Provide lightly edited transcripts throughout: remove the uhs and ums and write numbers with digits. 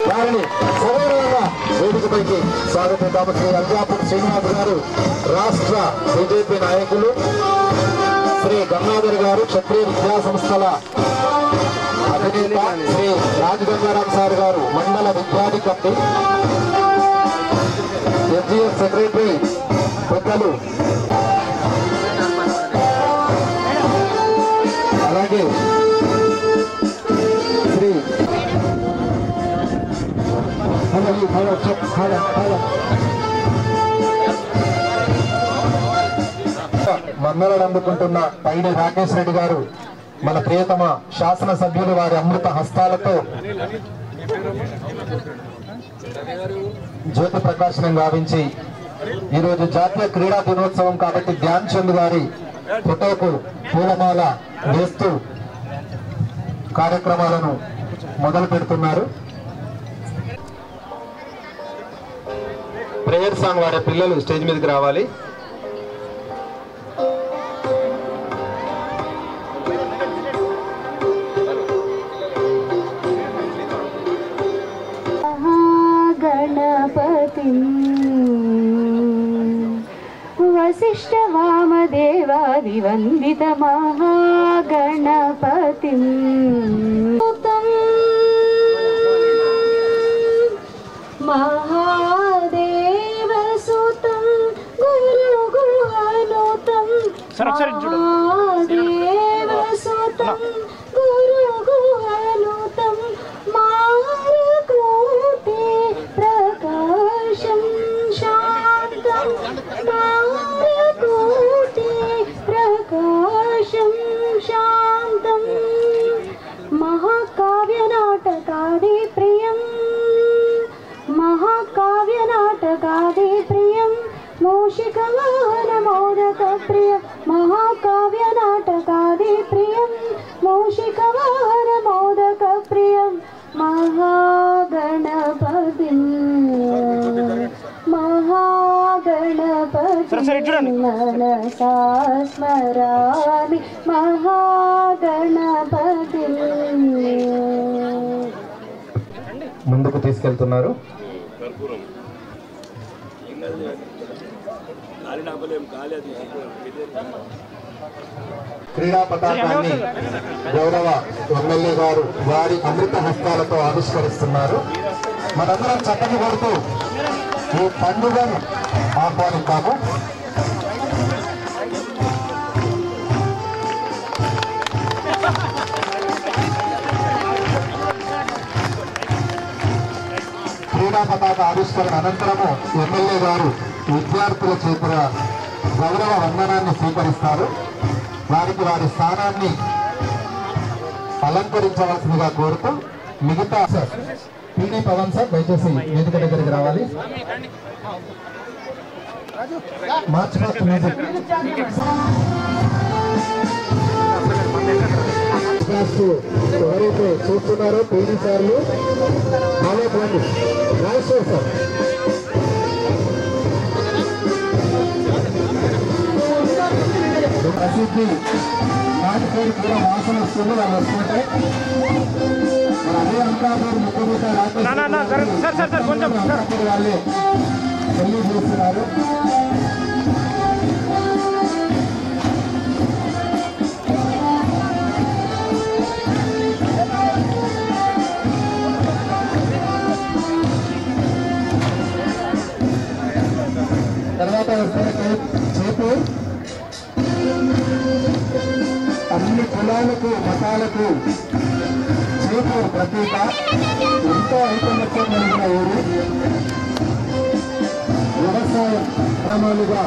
వారిని సగౌరవంగా వేదికపైకి స్వాగతిద్దాము. శ్రీ అల్జాపూర్ శ్రీనివాస్ గారు రాష్ట్ర బీజేపీ నాయకులు, శ్రీ గంగాధర్ గారు క్షత్రియ విద్యా సంస్థల అధినేత, శ్రీ రాజగంగారాం సార్ గారు మండల విద్యార్థి కమిటీ ఎస్జిఎస్ సెక్రటరీ పెద్దలు, అలాగే శ్రీ మన్నలను అందుకుంటున్న పైడి రాకేష్ రెడ్డి గారు మన ప్రియతమ శాసనసభ్యులు వారి అమృత హస్తాలతో జ్యోతి ప్రకాశనం గావించి ఈరోజు జాతీయ క్రీడా దినోత్సవం కాబట్టి ధ్యాన్ చంద్ గారి ఫోటోకు పూలమాల వేస్తూ కార్యక్రమాలను మొదలు పెడుతున్నారు. ప్రేయర్ సాంగ్ వాడే పిల్లలు స్టేజ్ మీదకి రావాలి. वसिष्ठ वामदेवादिवन्दित महागणपतिं महादेवसुतं गुरुगुहनुतं महादेवसुतं गुरुगुहनुतं मारुकोटे प्रकाशं शान्तं मारुकोटे प्रकाशं शान्तं महाकाव्यनाटकादि प्रियं महाकाव्यनाटकादि प्रियं मूषिकवाहनमोदकप्रियं महाकाव्यनाटकादि प्रियं मूषिकवाहनमोदकप्रियं महागणपतिं मनसा स्मरामि महागणपतिं. ముందుకు తీసుకెళ్తున్నారు. క్రీడా పతాకాన్ని గౌరవ ఎమ్మెల్యే గారు వారి అమృత హస్తాలతో ఆవిష్కరిస్తున్నారు. మనందరం చక్కని కొడుతూ ఈ పండుగను ఆహ్వానిస్తాము. క్రీడా పతాక ఆవిష్కరణ అనంతరము ఎమ్మెల్యే గారు విద్యార్థుల చేతుల గౌరవ వందనాన్ని స్వీకరిస్తారు. వారికి వారి స్థానాన్ని అలంకరించవలసిందిగా కోరుతూ మిగతా పీడీ పవన్ సార్ దయచేసి వేదిక దగ్గరికి రావాలి. మార్చ్ ఫస్ట్ మ్యూజిక్ ఎవరైతే చూస్తున్నారో పీడీ సార్లు బాలేపండి రాజేశ్వర్ సార్ ప్రసిద్ధి నాటిపేరు కూడా వాసన వస్తుంది. వాళ్ళు వస్తుంటే అదే అంకాపూర్ ముఖ్యమంత్రి వాళ్ళే పెళ్లి చేస్తున్నారు. తర్వాత చేపు అన్ని కులాలకు మతాలకు చేపు ప్రతీక. ఎంతో ఐకమత్యం కలిగిన ఊరు. వ్యవసాయ గ్రామాలుగా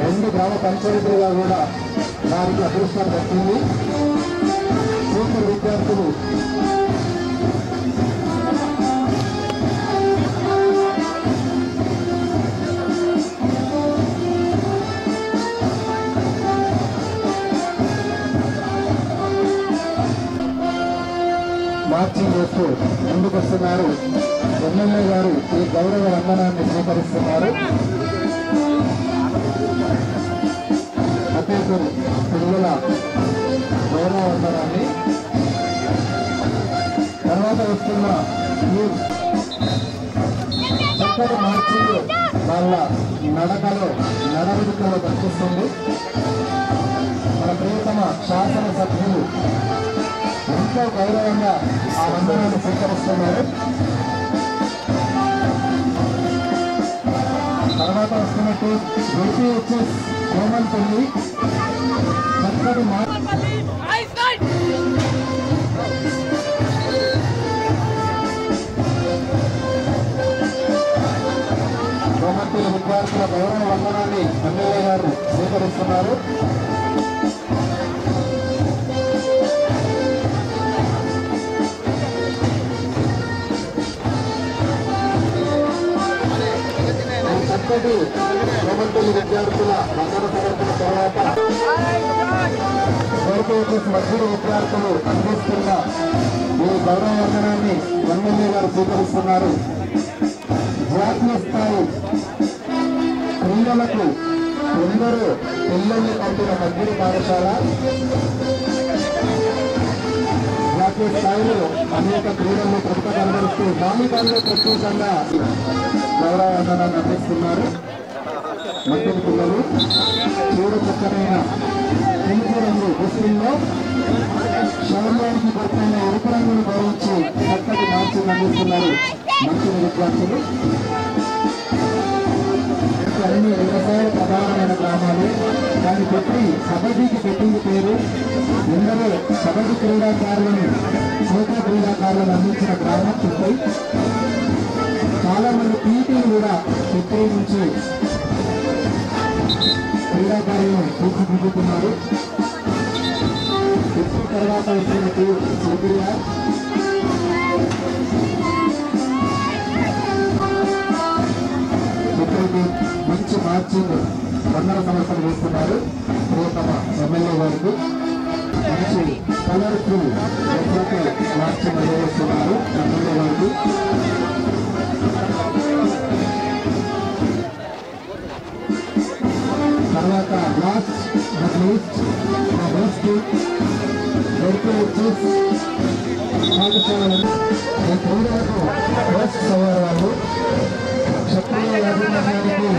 2 గ్రామ పంచాయతీలుగా కూడా వారికి అదృష్టం దక్కింది. చేపు విద్యార్థులు మార్చింగ్ చేస్తూ ముందుకు వస్తున్నారు. ఎమ్మెల్యే గారు ఈ గౌరవ వందనాన్ని స్వీకరిస్తున్నారు. అతేకు పిల్లల గౌరవ వందనాన్ని తర్వాత వస్తున్న చక్కటి మార్పులు వాళ్ళ నడవడికలో కనిపిస్తుంది. మన ప్రియతమ శాసనసభ్యులు ఎంతో గౌరవంగా ఆ వందనాన్ని స్వీకరిస్తున్నారు. తర్వాత వస్తున్నట్టు ఏపీహెచ్ఎస్ కోమల్పల్లి చక్కటి కోమల్పల్లి విద్యార్థుల గౌరవ వందనాన్ని ఎమ్మెల్యే గారు స్వీకరిస్తున్నారు. చక్కటి కోమల్పల్లి విద్యార్థుల వందన సమర్పణ తర్వాత ఏపీహెచ్ఎస్ మధ్య విద్యార్థులు అందిస్తున్న ఈ గౌరవ వందనాన్ని ఎమ్మెల్యే గారు స్వీకరిస్తున్నారు. జాతీయ స్థాయి క్రీడలకు ఎందరో పిల్లల్ని పంపిన మధ్య పాఠశాల జాతీయ స్థాయిలో అనేక క్రీడల్లో ప్రతిభ కనబరుస్తూ బాలికల్లో ప్రత్యేకంగా గౌరవ వందనాన్ని అందిస్తున్నారు. మధ్య పిల్లలు చూడ చక్కనైన తెలుపు రంగు దుస్తుల్లో శౌర్యానికి గుర్తైన ఎరుపు రంగును భావించి చక్కటి మార్పులు అందిస్తున్నారు మంచి విద్యార్థులు. అన్ని వ్యవసాయ ప్రధానమైన గ్రామాలు దాన్ని పెట్టి కబడ్డీకి పెట్టింది పేరు. ఎందరో కబడ్డీ క్రీడాకారులను ఖోఖో క్రీడాకారులను అందించిన గ్రామం చిత్తై. చాలా మంది పీటీలు కూడా చిత్తై నుంచి క్రీడాకారులను తీర్చిదిద్దుతున్నారు. చిత్తై తర్వాత వచ్చినట్టు సిపిఆర్ మంచి మార్చింగ్ వందన సమర్పణ చేస్తున్నారు. ప్రియతమ ఎమ్మెల్యే గారికి మంచి కలర్ఫుల్ మార్చింగ్ నిర్వహిస్తున్నారు ఎమ్మెల్యే గారికి. తర్వాత లాస్ట్ బట్ లీస్ట్ మా బెస్ట్ ఏపీహెచ్ఎస్ పాఠశాల క్రీడలకు బెస్ట్ అయ్యారు వాళ్ళు. క్షత్రియ యాజమాన్యానికి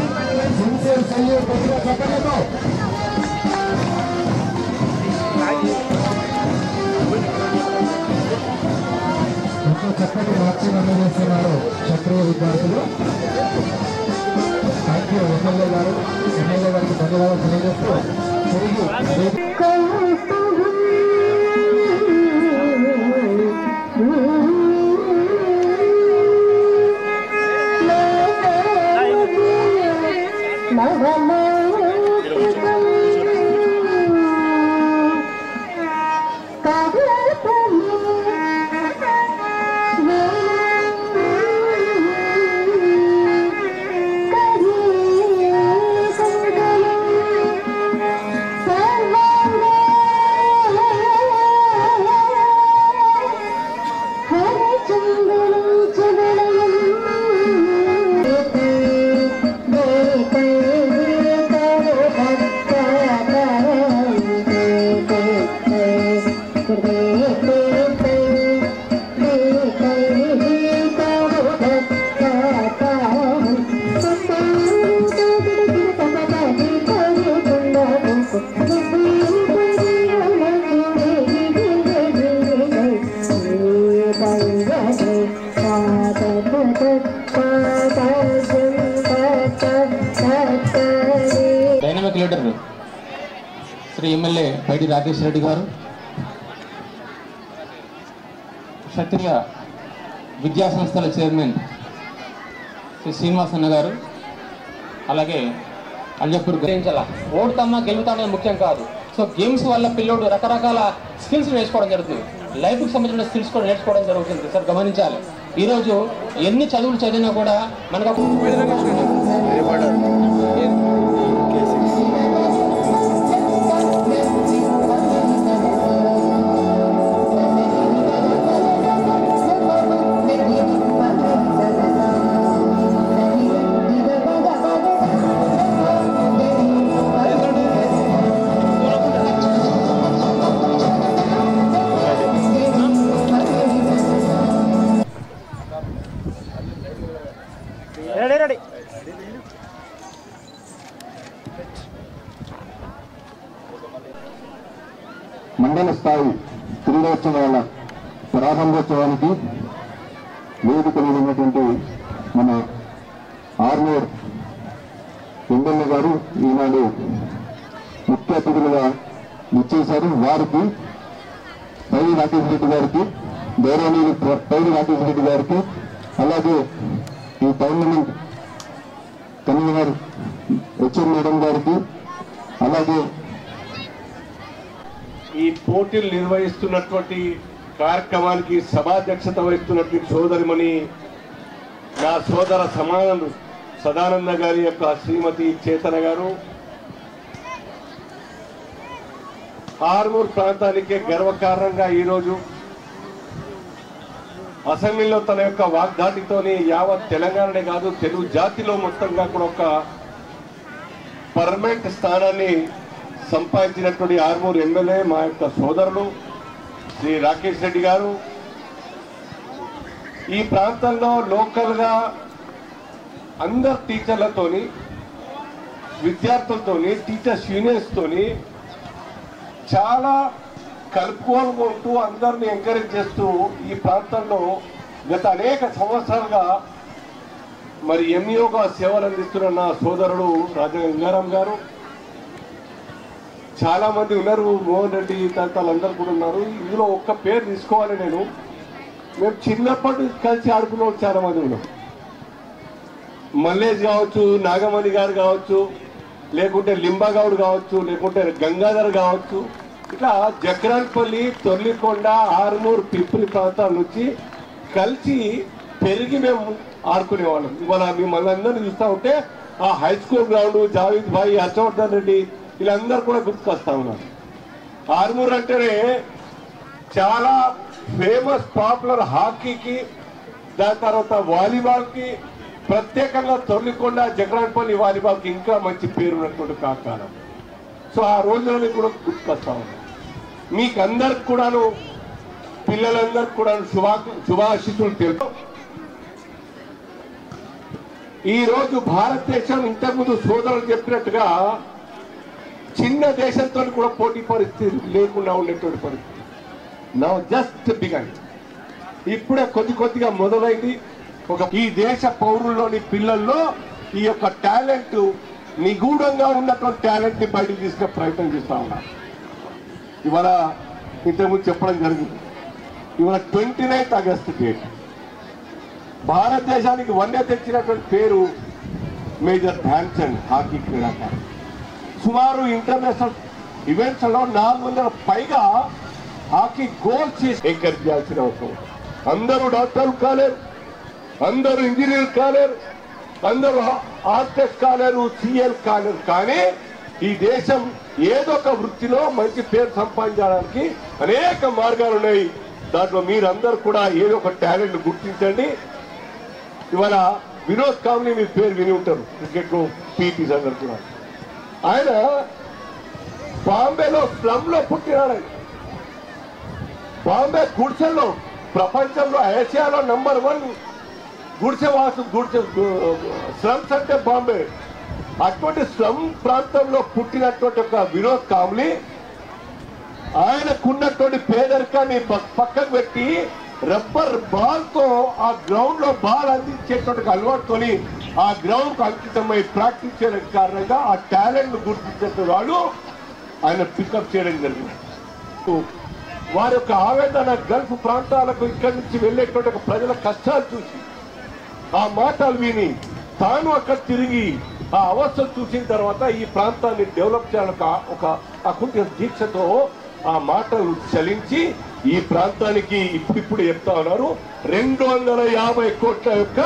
సిన్సియర్ సల్యూట్ కొద్దిగా చెప్పలేదు. ఎంతో చక్కటి మార్చింగ్ అందజేస్తున్నారు క్షత్రియ విద్యార్థులు. థ్యాంక్ యూ ఎమ్మెల్యే గారికి ధన్యవాదాలు తెలియజేస్తూ తిరిగి డైనమిక్ లీడర్ శ్రీ ఎమ్మెల్యే పైడి రాకేష్ రెడ్డి గారు, క్షత్రియ విద్యా సంస్థల చైర్మన్ శ్రీ శ్రీనివాస్ అన్న గారు, అలాగే అల్జపూర్ ఓడుతామా గెలుగుతామని ముఖ్యం కాదు. సో గేమ్స్ వల్ల పిల్లోడు రకరకాల స్కిల్స్ నేర్చుకోవడం జరుగుతుంది. లైఫ్కి సంబంధించిన స్కిల్స్ కూడా నేర్చుకోవడం జరుగుతుంది. సార్ గమనించాలి, ఈరోజు ఎన్ని చదువులు చదివినా కూడా మనకు మండల స్థాయి క్రీడోత్సవాల ప్రారంభోత్సవానికి వేదిక మీద ఉన్నటువంటి మన ఆర్మూర్ ఎమ్మెల్యే గారు ఈనాడు ముఖ్య అతిథులుగా ఇచ్చేశారు. వారికి పైడి రాకేష్ రెడ్డి గారికి, గౌరవనీయులు పైడి రాకేష్ రెడ్డి గారికి, అలాగే ఈ టోర్నమెంట్ కన్వీనర్ హెచ్ఎం మేడం గారికి, అలాగే ఈ పోటీలు నిర్వహిస్తున్నటువంటి కార్యక్రమానికి సభాధ్యక్షత వహిస్తున్నటువంటి సోదరిమణి నా సోదర సదానంద గారి యొక్క శ్రీమతి చేతన గారు, ఆర్మూర్ ప్రాంతానికే గర్వకారణంగా ఈరోజు అసెంబ్లీలో తన యొక్క వాగ్దాటితోని యావత్ తెలంగాణనే కాదు తెలుగు జాతిలో మొత్తంగా కూడా ఒక పర్మనెంట్ స్థానాన్ని సంపాదించినటువంటి ఆర్మూర్ ఎమ్మెల్యే మా యొక్క సోదరులు శ్రీ రాకేష్ రెడ్డి గారు ఈ ప్రాంతంలో లోకల్గా అందరు టీచర్లతోని, విద్యార్థులతోని, టీచర్స్ యూనియన్స్తోని చాలా కలుపుకోలుకుంటూ అందరిని ఎంకరేజ్ చేస్తూ ఈ ప్రాంతంలో గత అనేక సంవత్సరాలుగా మరి ఎంఈఓగా సేవలు అందిస్తున్న నా సోదరుడు రాజగంగారాం గారు, చాలా మంది ఉన్నారు, మోహన్ రెడ్డి తదితరులందరూ కూడా ఉన్నారు. ఇందులో ఒక్క పేరు తీసుకోవాలి నేను. మేము చిన్నప్పటి కలిసి ఆడుకున్న చాలా మంది ఉన్నాం. మల్లేష్ కావచ్చు, నాగమణి గారు కావచ్చు, లేకుంటే లింబాగౌడ్ కావచ్చు, లేకుంటే గంగాధర్ కావచ్చు, ఇట్లా జక్రాన్పల్లి, తొర్లికొండ, ఆర్మూర్, పిప్పిలి ప్రాంతాల నుంచి కలిసి పెరిగి మేము ఆడుకునేవాళ్ళం. ఇవాళ మిమ్మల్ని అందరినీ చూస్తూ ఉంటే ఆ హై స్కూల్ గ్రౌండ్, జావేద్ భాయ్, హర్షవర్ధన్ రెడ్డి వీళ్ళందరూ కూడా గుర్తుకొస్తా ఉన్నారు. ఆర్మూర్ అంటేనే చాలా ఫేమస్ పాపులర్ హాకీకి, దాని తర్వాత వాలీబాల్కి, ప్రత్యేకంగా తొర్లికొండ, జక్రాన్పల్లి వాలీబాల్కి ఇంకా మంచి పేరు ఉన్నటువంటి కాకాలం. సో ఆ రోజులని కూడా గుర్తుకొస్తా ఉన్నాం. మీకు అందరికి కూడాను, పిల్లలందరికి కూడా శుభాశిస్సులు తెలుసు. ఈరోజు భారతదేశం ఇంతకుముందు సోదరులు చెప్పినట్టుగా చిన్న దేశంతో కూడా పోటీ పరిస్థితి లేకుండా ఉండేటువంటి పరిస్థితి నౌ జస్ట్ బిగన్. ఇప్పుడే కొద్దిగా మొదలైంది. ఈ దేశ పౌరుల్లోని పిల్లల్లో ఈ యొక్క టాలెంట్, నిగూఢంగా ఉన్నటువంటి టాలెంట్ ని బయటకు తీసుకునే ప్రయత్నం చేస్తా ఉన్నారు. ఇవాళ ఇంతకుముందు చెప్పడం జరిగింది, ఇవాళ 29th ఆగస్టు డేట్. భారతదేశానికి వన్య తెచ్చినటువంటి పేరు మేజర్ ధ్యాన్ చంద్ హాకీ క్రీడాకారుడు. సుమారు ఇంటర్నేషనల్ ఈవెంట్స్ లో 400 పైగా హాకీ గోల్స్ చేసి ఎంకరేజ్ చేయాల్సిన అవసరం. అందరూ డాక్టర్లు కాలేరు, అందరూ ఇంజనీర్లు కాలేరు, అందరూ ఆర్టిస్ట్ కాలేరు, సిఎల్ కాలేరు. కానీ ఈ దేశం ఏదో ఒక వృత్తిలో మంచి పేరు సంపాదించడానికి అనేక మార్గాలు ఉన్నాయి. దాంట్లో మీరందరూ కూడా ఏదో ఒక టాలెంట్ గుర్తించండి. ఇవాళ వినోద్ కామ్లీ మీ పేరు విని ఉంటారు, క్రికెట్ లో పీటీస్ అందరు కూడా. ఆయన బాంబేలో స్లమ్ లో పుట్టినాడు. బాంబే గుడిసెల్లో ప్రపంచంలో, ఏషియాలో నంబర్ 1 గుడిసె స్లమ్స్ అంటే బాంబే. అటువంటి స్లమ్ ప్రాంతంలో పుట్టినటువంటి ఒక వినోద్ కామ్లీ ఆయనకున్నటువంటి పేదరికాన్ని పక్కకు పెట్టి రబ్బర్ బాల్ తో ఆ గ్రౌండ్ లో బాల్ అందించేటువంటి అలవాటుతోని ఆ గ్రౌండ్ కు అంకితమై ప్రాక్టీస్ చేయడం కారణంగా ఆ టాలెంట్ గుర్తించే వాళ్ళు ఆయన పికప్ చేయడం జరిగింది. వారి యొక్క ఆవేదన, గల్ఫ్ ప్రాంతాలకు ఇక్కడి నుంచి వెళ్ళేటువంటి ప్రజల కష్టాలు చూసి, ఆ మాటలు విని, తాను అక్కడ తిరిగి ఆ అవస్థలు చూసిన తర్వాత ఈ ప్రాంతాన్ని డెవలప్ చేయాలని ఒక అకుంఠిత దీక్షతో ఆ మాటలు చలించి ఈ ప్రాంతానికి ఇప్పుడు చెప్తా ఉన్నారు 250 కోట్ల యొక్క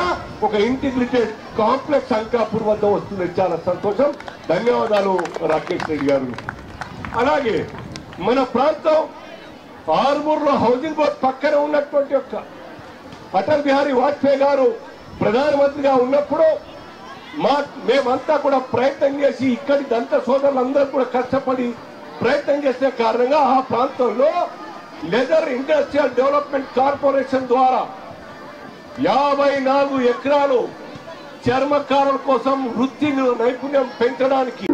ఒక ఇంటిగ్రేటెడ్ కాంప్లెక్స్ అంకాపూర్ వద్ద వస్తుంది. చాలా సంతోషం. ధన్యవాదాలు రాకేష్ రెడ్డి గారు. అలాగే మన ప్రాంతం ఆర్మూర్లో హౌసింగ్ బోర్డ్ పక్కన ఉన్నటువంటి యొక్క అటల్ బిహారీ వాజ్పేయి గారు ప్రధానమంత్రిగా ఉన్నప్పుడు మేమంతా కూడా ప్రయత్నం చేసి ఇక్కడి దంత సోదరులందరూ కూడా కష్టపడి ప్రయత్నం చేసే కారణంగా ఆ ప్రాంతంలో లెదర్ ఇండస్ట్రియల్ డెవలప్మెంట్ కార్పొరేషన్ ద్వారా 54 ఎకరాలు చర్మకారుల కోసం వృత్తి నైపుణ్యం పెంచడానికి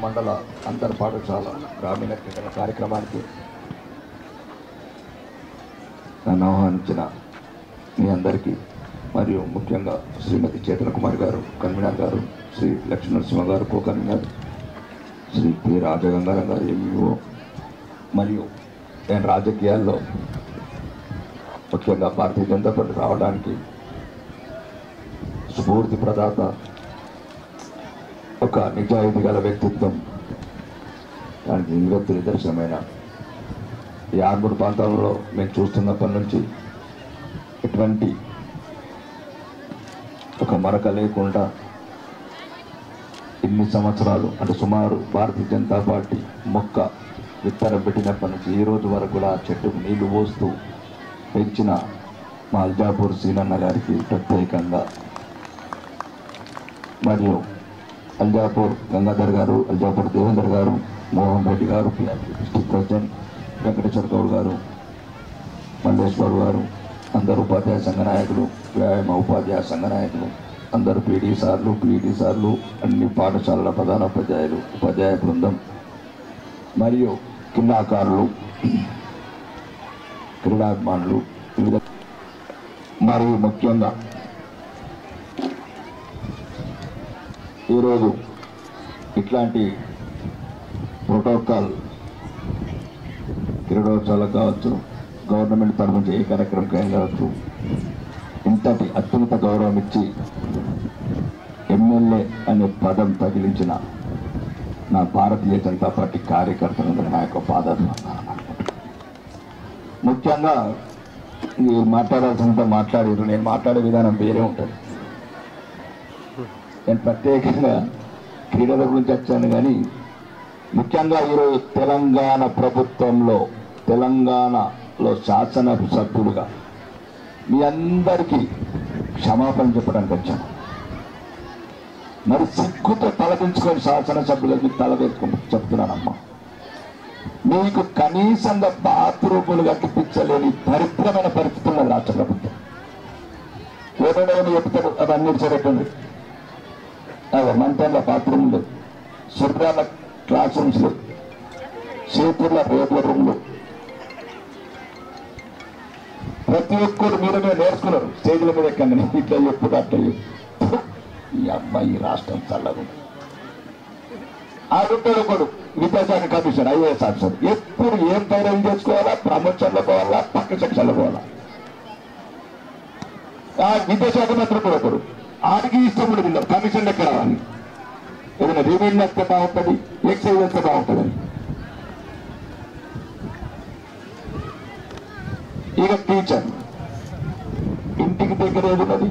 మండల అంతర్ పాఠశాల గ్రామీణ క్రీడల కార్యక్రమానికి నన్ను ఆహ్వానించిన మీ అందరికీ మరియు ముఖ్యంగా శ్రీమతి చేతన కుమార్ గారు కన్వీనర్ గారు, శ్రీ లక్ష్మీనరసింహ గారు co convener, Shri P Rajagangaram గారు ఎంఈఓ, మరియు నేను రాజకీయాల్లో ముఖ్యంగా భారతీయ జనతా పార్టీ రావడానికి స్ఫూర్తి ప్రదాత, ఒక నిజాయితీ గల వ్యక్తిత్వం, దానికి నిలువెత్తు నిదర్శనమైన ఈ ఆర్మూర్ ప్రాంతంలో మేము చూస్తున్నప్పటి నుంచి ఎటువంటి ఒక మరక లేకుండా ఇన్ని సంవత్సరాలు అంటే సుమారు భారతీయ జనతా పార్టీ మొక్క విత్తనం పెట్టినప్పటి నుంచి ఈ రోజు వరకు కూడా చెట్టుకు నీళ్లు పోస్తూ పెంచిన మా అల్జాపూర్ సీనన్న గారికి ప్రత్యేకంగా, మరియు అల్జాపూర్ గంగాధర్ గారు, అల్జాపూర్ దేవేందర్ గారు, మోహన్ రెడ్డి గారు, డిస్ట్రిక్ట్ ప్రెసిడెంట్ వెంకటేశ్వర గౌడ్ గారు, మల్లేశ్వర్ గారు, అందరు ఉపాధ్యాయ సంఘ నాయకులు, వ్యాయామ ఉపాధ్యాయ సంఘ నాయకులు, అందరు పీడీ సార్లు, అన్ని పాఠశాలల ప్రధానోపాధ్యాయులు, ఉపాధ్యాయ బృందం, మరియు క్రీడాకారులు, క్రీడాభిమానులు, వివిధ, మరియు ముఖ్యంగా ఈరోజు ఇట్లాంటి ప్రోటోకాల్ క్రీడోత్సవాలకు కావచ్చు, గవర్నమెంట్ తరఫు నుంచి ఏ కార్యక్రమం కావచ్చు, ఇంతటి అత్యున్నత గౌరవం ఇచ్చి ఎమ్మెల్యే అనే పదం తగిలించిన నా భారతీయ జనతా పార్టీ కార్యకర్తలందరూ నా యొక్క పాదాభివందనాలు. ముఖ్యంగా మీరు మాట్లాడాల్సినంత మాట్లాడారు, నేను మాట్లాడే విధానం వేరే ఉంటుంది. నేను ప్రత్యేకంగా క్రీడల గురించి వచ్చాను, కానీ ముఖ్యంగా ఈరోజు తెలంగాణ ప్రభుత్వంలో, తెలంగాణలో శాసనసభ్యులుగా మీ అందరికీ క్షమాపణ చెప్పడానికి వచ్చాను. మరి సిగ్గుతో తలదించుకొని శాసనసభ్యులకు తల వేసుకొని చెప్తున్నానమ్మా, మీకు కనీసంగా బాత్రూములు కట్టిపించలేని దరిద్రమైన పరిస్థితి ఉన్నది రాష్ట్ర ప్రభుత్వం. ఎవరైనా చెప్తాడు అవన్నీ చెరకండి, మంటల బాత్రూమ్లు, శుభ్రాల క్లాస్ రూమ్స్లు, చేతుల రేపుల రూమ్లు, ప్రతి ఒక్కరు మీరు నేర్చుకున్నారు. స్టేజ్ల మీద ఎక్కండి, ఇట్లా చెప్పు అట్లా చెప్పు. ఈ అమ్మాయి రాష్ట్రం చల్లదు. ఆడుంటాడు ఒకడు విద్యాశాఖ కమిషనర్, ఐఏఎస్ ఆఫీసర్, ఎప్పుడు ఏం పైరవి చేసుకోవాలా, ప్రమోషన్లో పోవాలా, పక్క సెక్షన్లో పోవాలా. ఆ విద్యాశాఖ మంత్రి కూడా ఒకడు, ఆడికి ఇష్టం ఉండదు కమిషన్ ఎక్కడ రావాలి, ఏదైనా రెవెన్యూ వస్తే బాగుంటుంది, ఎక్సైజ్ వస్తే బాగుంటుందని. ఇక టీచర్ ఇంటికి దగ్గర ఏదున్నది,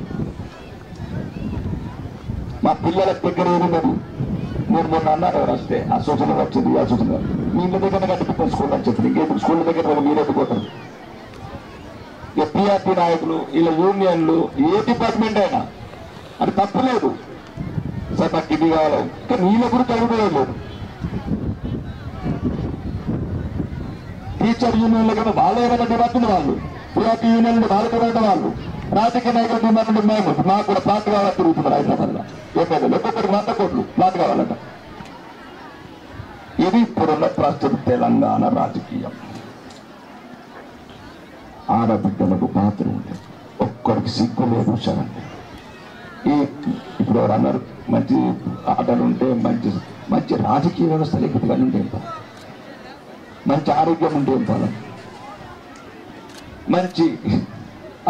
మా పిల్లల దగ్గర ఏదున్నది. నేను మొన్న అన్నారు వస్తే ఆ సూచన వచ్చింది, ఆ సూచన మీ ఇంటి దగ్గర కట్టిపోతాం స్కూల్ అని చెప్పింది. ఇంకేంటి స్కూల్ దగ్గర మీరు ఎత్తుకోతారు. ఇక టీఆర్పీ నాయకులు, ఇలా యూనియన్లు, ఏ డిపార్ట్మెంట్ అయినా అది తప్పులేదు సార్, నాకు ఇది కావాలి, కానీ నీళ్ళ గురించి అడుగులేదు. టీచర్ యూనియన్లు కదా వాళ్ళు ఏమైనా డిమాండ్ వాళ్ళు, టీఆర్పీ యూనియన్లు వాళ్ళు డిమాండ్ వాళ్ళు, రాజకీయ నాయకుల డిమాండ్ మేము మాకు కూడా ప్లాట్ కావాలని తిరుగుతున్నారు హైదరాబాద్లో. ఏమైనా ఒక్కొక్కటి 100 కోట్లు ప్లాట్ కావాలట. ఇది ఇప్పుడున్న ప్రస్తుత తెలంగాణ రాజకీయం. ఆడబిడ్డలకు మాత్రం ఉంటుంది, ఒక్కడికి సిగ్గు లేదు. సరండి ఇప్పుడు ఎవరు అన్నారు, మంచి ఆటలు ఉంటే మంచి మంచి రాజకీయ వ్యవస్థ లేకపోతే ఉంటే ఏం ఫలం, మంచి ఆరోగ్యం ఉంటే ఏం ఫలం, మంచి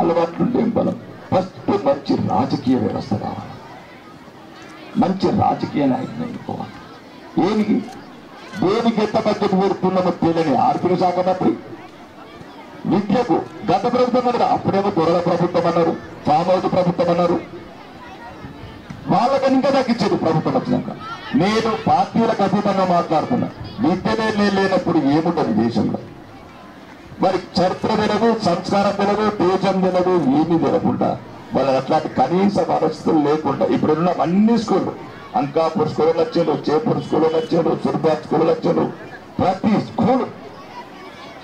అలవాట్లు ఉంటే ఏం ఫలం. ఫస్ట్ మంచి రాజకీయ వ్యవస్థ కావాలి. మంచి రాజకీయ నాయకుని ఎన్నుకోవాలి. ఏమిటి దేనికి ఎంత బడ్జెట్ పెడుతున్నామో తెలియని ఆర్థిక శాఖ మంత్రి, విద్యకు గత ప్రభుత్వం కదా, అప్పుడేమో దొరల ప్రభుత్వం అన్నారు, ఫామ్ హౌస్ ప్రభుత్వం అన్నారు, వాళ్ళకని ఇంకా తగ్గించేది ప్రభుత్వం వచ్చినాక. నేను పార్టీలకు అతీతంగా మాట్లాడుతున్నా. విద్యనే లేనప్పుడు ఏముంటుంది దేశంలో? మరి చరిత్ర తెలదు, సంస్కారం తెలదు, దేశం తెలదు, ఏమీ తెలకుండా వాళ్ళకి అట్లాంటి కనీస పరిస్థితులు లేకుండా ఇప్పుడున్న అన్ని స్కూళ్ళు, అంకాపూర్ స్కూళ్ళు వచ్చారు, చేపూర్ స్కూళ్ళు వచ్చారు, సుర్బాద్ స్కూళ్ళు వచ్చారు, ప్రతి స్కూల్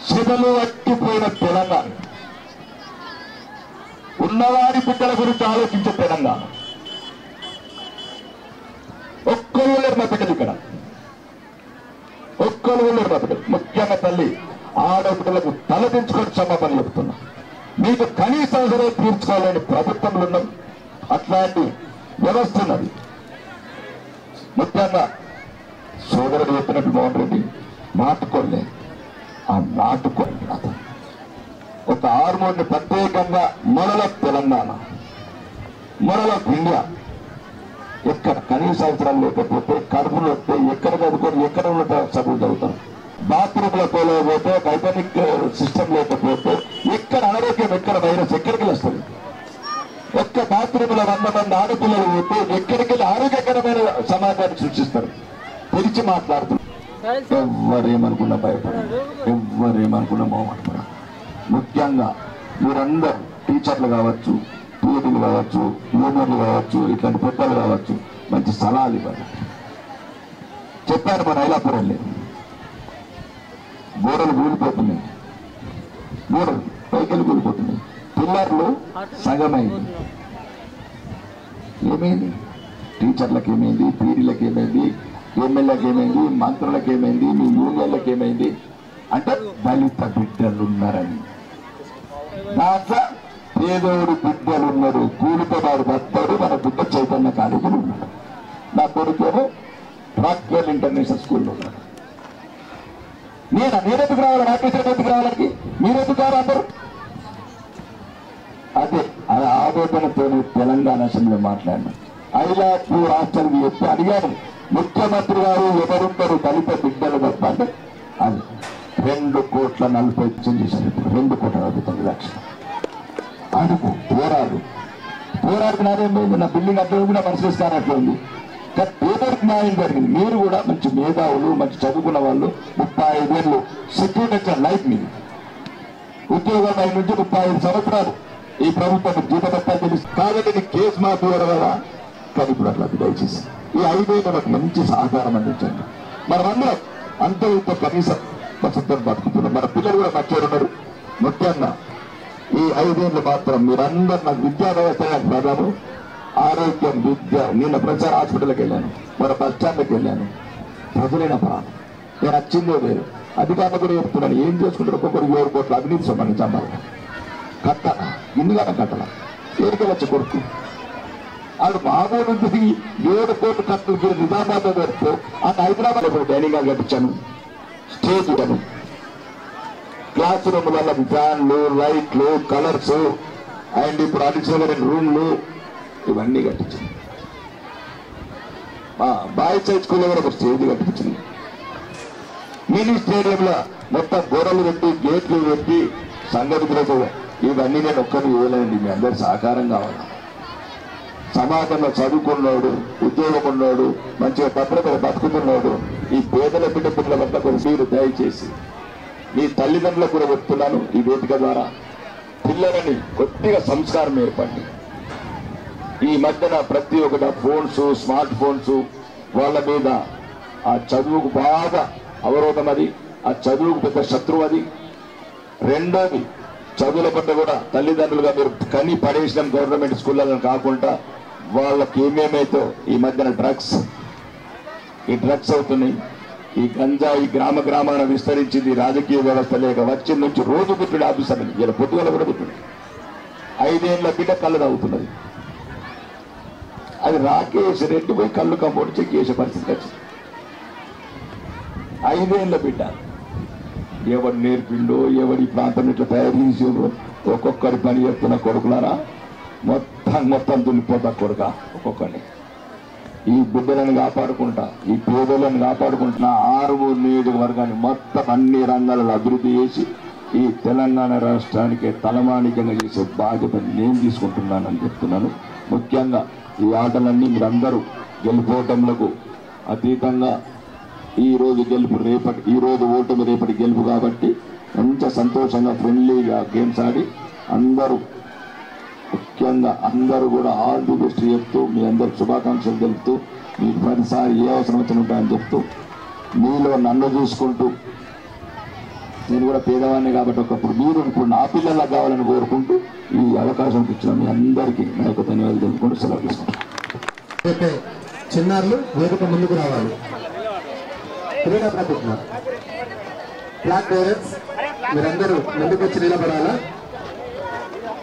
శివలు అట్టిపోయిన తెలంగాణ. ఉన్నవారి బిడ్డల గురించి ఆలోచించే తెలంగాణ. ఒక్కరు లేరు మా బిడ్డలు ఇక్కడ, ఒక్కరు లేరు మా బిడ్డలు. ముఖ్యంగా తల్లి ఆడబిడ్డలకు తలదించుకొని క్షమాపణ చెబుతున్నా. మీకు కనీస అవసరం తీర్చుకోవాలని ప్రభుత్వంలో ఉన్నాం. అట్లాంటి వ్యవస్థ ఉన్నది. ముఖ్యంగా సోదరుడు చెప్పినట్టు మోహన్ రెడ్డి నాటుకోలే, ఆ నాటుకోండి అతను ఒక హార్మోన్ని ప్రత్యేకంగా మొదల తెలంగాణ, మొదల ఇండియా. ఎక్కడ కనీస అవసరం లేకపోతే కడుపులు వస్తే ఎక్కడ చదువుకొని ఎక్కడ ఉన్న చదువు చదువుతారు. బాత్రూంలో పోలేకపోతే హైజెనిక్ సిస్టమ్ లేకపోతే ఎక్కడ అనారోగ్యం, ఎక్కడ వైరస్ ఎక్కడికి వస్తుంది? ఒక్క బాత్రూంలో 100 మంది ఆడపిల్లలు పోతే ఎక్కడికి వెళ్ళి ఆరోగ్యకరమైన సమాజాన్ని సృష్టిస్తారు. తెరిచి మాట్లాడుతున్నారు. ఎవ్వరేమనుకున్నా భయపడారు, ఎవ్వరేమనుకున్నా మోహపడారు. ముఖ్యంగా మీరందరూ టీచర్లు కావచ్చు, పీఎటీలు కావచ్చు, యూనియన్లు కావచ్చు, ఇట్లాంటి పెద్దలు కావచ్చు, మంచి సలహాలు ఇవ్వాలి. చెప్పాను మన ఐలాపురంలో గోడలు కూలిపోతున్నాయి, గోడలు పైకలు కూలిపోతున్నాయి, పిల్లర్లు సగమైంది. ఏమైంది? టీచర్లకు ఏమైంది, పీడీలకు ఏమైంది, ఎమ్మెల్యేలకు ఏమైంది, మంత్రులకు ఏమైంది, మీ యూనియన్లకు ఏమైంది అంటే దళిత బిడ్డలున్నారని. దాంట్లో పేదోడు బిడ్డలున్నారు, కూలిపోతాడు బతాడు. మన బిడ్డ చైతన్య కాలేజీలు ఉన్నాడు. నా కొడుకేమో రాక్వేల్ ఇంటర్నేషనల్ స్కూల్లో ఉన్నాడు. నేనెందుకు రావాలి? నా టీచర్ ఎందుకు రావాలండి? మీరెందుకు రారు అందరూ? అదే అది ఆవేదనతో తెలంగాణ అసెంబ్లీలో మాట్లాడినా. ఐలాపూర్ హాస్టల్కి చెప్పి అడిగాను, ముఖ్యమంత్రి గారు ఎవరుంటారు దళిత బిడ్డలు తప్ప అంటే అది 2,40,00,000 చేశారు. ఇప్పుడు 2,49,00,000 అడుగు పోరాడు న్యాయం పోయింది. నా బిల్డింగ్ అట్లా కూడా పరిశీలిస్తాను అట్లా ఉంది. కానీ పేదలకు న్యాయం జరిగింది. మీరు కూడా మంచి మేధావులు, మంచి చదువుకున్న వాళ్ళు, 35 ఏళ్ళు సెక్యూరిటీ లైఫ్ మీద ఉద్యోగం 5 నుంచి 35 సంవత్సరాలు ఈ ప్రభుత్వం జీవితం తెలుసు. కాబట్టి నీకు కేసు మాకు కదా. కానీ ఇప్పుడు అట్లా దయచేసి ఈ 5 ఏళ్ళు మనకు మంచి సహకారం అందించండి. మనమందరం అంత ఇంత కనీసం ప్రస్తుతం బతుకుతున్నాం. మన పిల్లలు కూడా మంచిగా ఉన్నారు. ముఖ్యంగా ఈ 5 ఏళ్ళు మాత్రం మీరందరూ నాకు విద్యా వ్యవస్థ ప్రధానం, ఆరోగ్యం, విద్య. నిన్న ప్రచార హాస్పిటల్కి వెళ్ళాను, మన బస్ స్టాండ్కి వెళ్ళాను. ప్రజలైన ప్రాణం నేను వచ్చిందో లేదు. అధికారులు కూడా చెప్తున్నాను, ఏం చేసుకుంటారు? ఒక్కొక్కరు 7 కోట్ల అవినీతి సంబంధించాలి. కట్టాలా? ఇన్నుగానే కట్టాలా? ఏరికెళ్ళచ్చు కొడుకు అది మామూలు 7 కోట్ల కట్టలు నిజామాబాద్ పెడితే అటు హైదరాబాద్ ఇప్పుడు డైనింగ్ హాల్ కట్టించాను, స్టేజ్ ఇవ్వను, క్లాస్ రూమ్లలో ఫ్యాన్లు, లైట్లు, కలర్స్, అండ్ ఇప్పుడు అడిషనల్ రూమ్లు ఇవన్నీ కట్టించింది. బాయ్స్ హై స్కూల్లో కూడా ఒక స్టేజ్ కట్టించింది. మినీ స్టేడియంలో మొత్తం గోడలు పెట్టి, గేట్లు పెట్టి, సంగతి ప్రజలు ఇవన్నీ నేను ఒక్కరిని ఇవ్వలేనండి. మీ అందరి సహకారం కావాలి. సమాజంలో చదువుకున్నాడు, ఉద్యోగం ఉన్నాడు, మంచిగా భద్రత బతుకుతున్నాడు. ఈ పేదల బిడ్డల కొన్ని మీరు దయచేసి మీ తల్లిదండ్రులకు కూడా చెప్తున్నాను ఈ వేదిక ద్వారా, పిల్లలని కొద్దిగా సంస్కారం ఏర్పడి. ఈ మధ్యన ప్రతి ఒక్కటి ఫోన్స్, స్మార్ట్ ఫోన్స్ వాళ్ళ మీద ఆ చదువుకు బాగా అవరోధం. అది ఆ చదువుకు పెద్ద శత్రువు. అది రెండోది చదువుల పట్ల కూడా తల్లిదండ్రులుగా మీరు కని పడేసిన గవర్నమెంట్ స్కూళ్ళని కాకుండా వాళ్ళకి ఏమేమైతే ఈ మధ్యన ఈ డ్రగ్స్ అవుతున్నాయి, ఈ గంజాయి గ్రామ గ్రామాన విస్తరించింది. రాజకీయ వ్యవస్థ లేక వచ్చిన నుంచి రోజు పుట్టిన ఆఫీసర్ని ఇలా పొద్దుగల కూడా పుట్టింది. 5 ఏళ్ల బిడ్డ కళ్ళు తాగుతున్నది. అది రాకేష్ రెడ్డి పోయి కళ్ళు కంపౌండ్ చెక్ చేసే పరిస్థితి వచ్చింది. 5 ఏళ్ల బిడ్డ ఎవరు నేర్పిండో, ఎవరి ప్రాంతం ఇట్లా తయారు చేసిండ్రో. ఒక్కొక్కరి పని చెప్తున్న కొడుకులారా, మొత్తం దున్నిపోతా కొడుక ఒక్కొక్కరిని. ఈ బిడ్డలను కాపాడుకుంటా, ఈ పేదలను కాపాడుకుంటున్నా 6 నియోజకవర్గాన్ని మొత్తం అన్ని రంగాలలో అభివృద్ధి చేసి ఈ తెలంగాణ రాష్ట్రానికి తలమానికంగా చేసే బాధ్యత నేను తీసుకుంటున్నానని చెప్తున్నాను. ముఖ్యంగా ఈ ఆటలన్నీ మీరందరూ గెలుపోవటంలకు అతీతంగా ఈ రోజు గెలుపు రేపటి, ఈ రోజు ఓటమి రేపటి గెలుపు కాబట్టి మంచి సంతోషంగా ఫ్రెండ్లీగా గేమ్స్ ఆడి అందరూ, ముఖ్యంగా అందరూ కూడా ఆల్ ది బెస్ట్ చెప్తూ మీ అందరు శుభాకాంక్షలు తెలుపుతూ మీకు ప్రతిసారి ఏ అవసరం వచ్చిన ఉంటాయని చెప్తూ మీలో నన్ను చూసుకుంటూ, నేను కూడా పేదవాడిని కాబట్టి ఒకప్పుడు మీరు ఇప్పుడు నా పిల్లలకు కావాలని కోరుకుంటూ ఈ అవకాశం ఇచ్చిన మీ అందరికీ నా యొక్క ధన్యవాదాలు తెలుపుకుంటూ సెలవు తీసుకుంటాను. చిన్నారులు వేదిక ముందుకు రావాలి. క్రీడా ప్రతిజ్ఞ ఫ్లాగ్ బేరర్స్ మీరందరూ ముందుకు వచ్చి నిలబడాలా.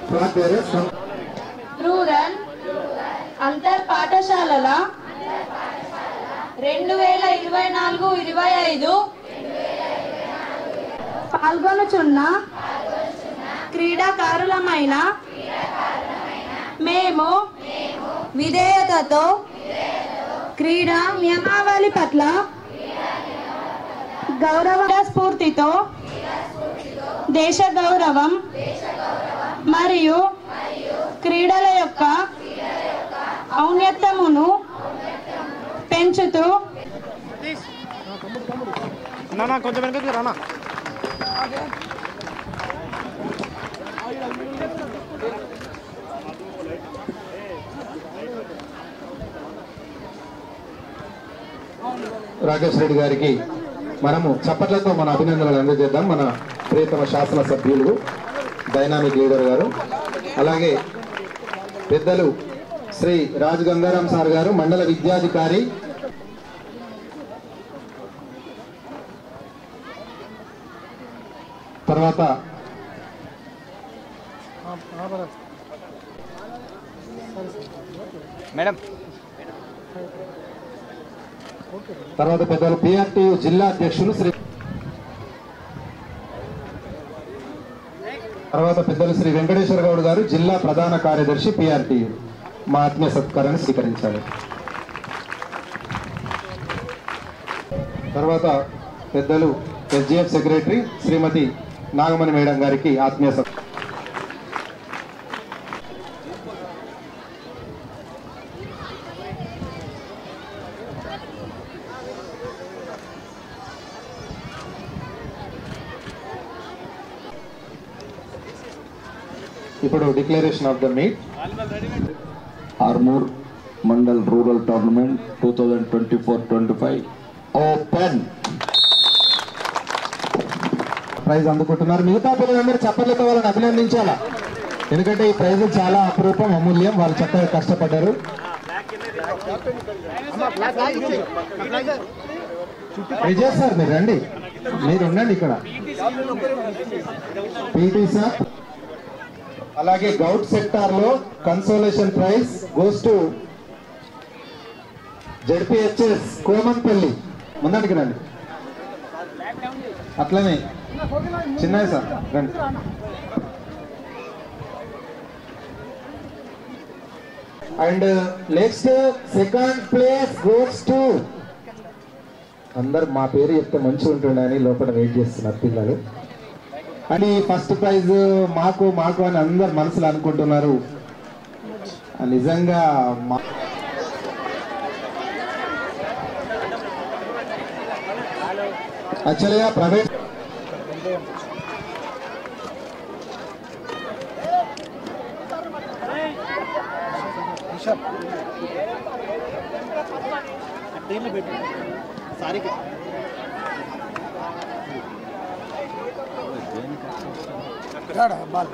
ఫ్లాగ్ బేరర్స్ రూరల్ అంతర్ పాఠశాలల 2024-25 పాల్గొనుచున్న క్రీడాకారులమైన మేము విధేయతతో క్రీడా నియమావళి పట్ల గౌరవ స్ఫూర్తితో దేశ గౌరవం మరియు క్రీడల యొక్క ఔన్నత్యమును పెంచుతూ కొంచెం వెనకకి రానా. రాకేష్ రెడ్డి గారికి మనము చప్పట్లతో మన అభినందనలు అందజేద్దాం. మన ప్రియతమ శాసనసభ్యులు డైనామిక్ లీడర్ గారు, అలాగే పెద్దలు శ్రీ రాజ్ గంగారాం సార్ గారు, మండల విద్యాధికారి, తర్వాత మేడం తర్వాత పెద్దలు పిఆర్టీ జిల్లా అధ్యక్షులు శ్రీ, తర్వాత పెద్దలు శ్రీ వెంకటేశ్వర గౌడ్ గారు జిల్లా ప్రధాన కార్యదర్శి పిఆర్టీ మా ఆత్మీయ సత్కారాన్ని స్వీకరించాలి. తర్వాత పెద్దలు SGF secretary Shrimati Nagamani madam గారికి ఆత్మీయ సత్కారం. ఇప్పుడు declaration of the meet. Armoor mandal rural tournament 2024-25 open. Prize అందుకుంటున్నారు. మిగతా పిల్లలందరూ చప్పట్లతో వాళ్ళని అభినందించాలా, ఎందుకంటే ఈ ప్రైజ్ చాలా అపురూపం, అమూల్యం. వాళ్ళు చక్కగా కష్టపడ్డారు. విజయ్ సార్ మీరు రండి, మీరు ఉండండి ఇక్కడ. పీటీ సార్, అలాగే గౌట్ సెక్టార్ లో consolation prize goes to ZPHS Komanpalli. ముందంటికి రండి. అట్లనే చిన్నయ్య సార్ రండి. And next second place goes to, అందరు మా పేరు చెప్తే మంచిగా ఉంటుండే అని లోపల వెయిట్ చేస్తున్నారు పిల్లలు. అని ఫస్ట్ ప్రైజ్ మాకు మాకు అని అందరు మనసులో అనుకుంటున్నారు. నిజంగా యాక్చువల్గా ప్రైవేట్ బాల్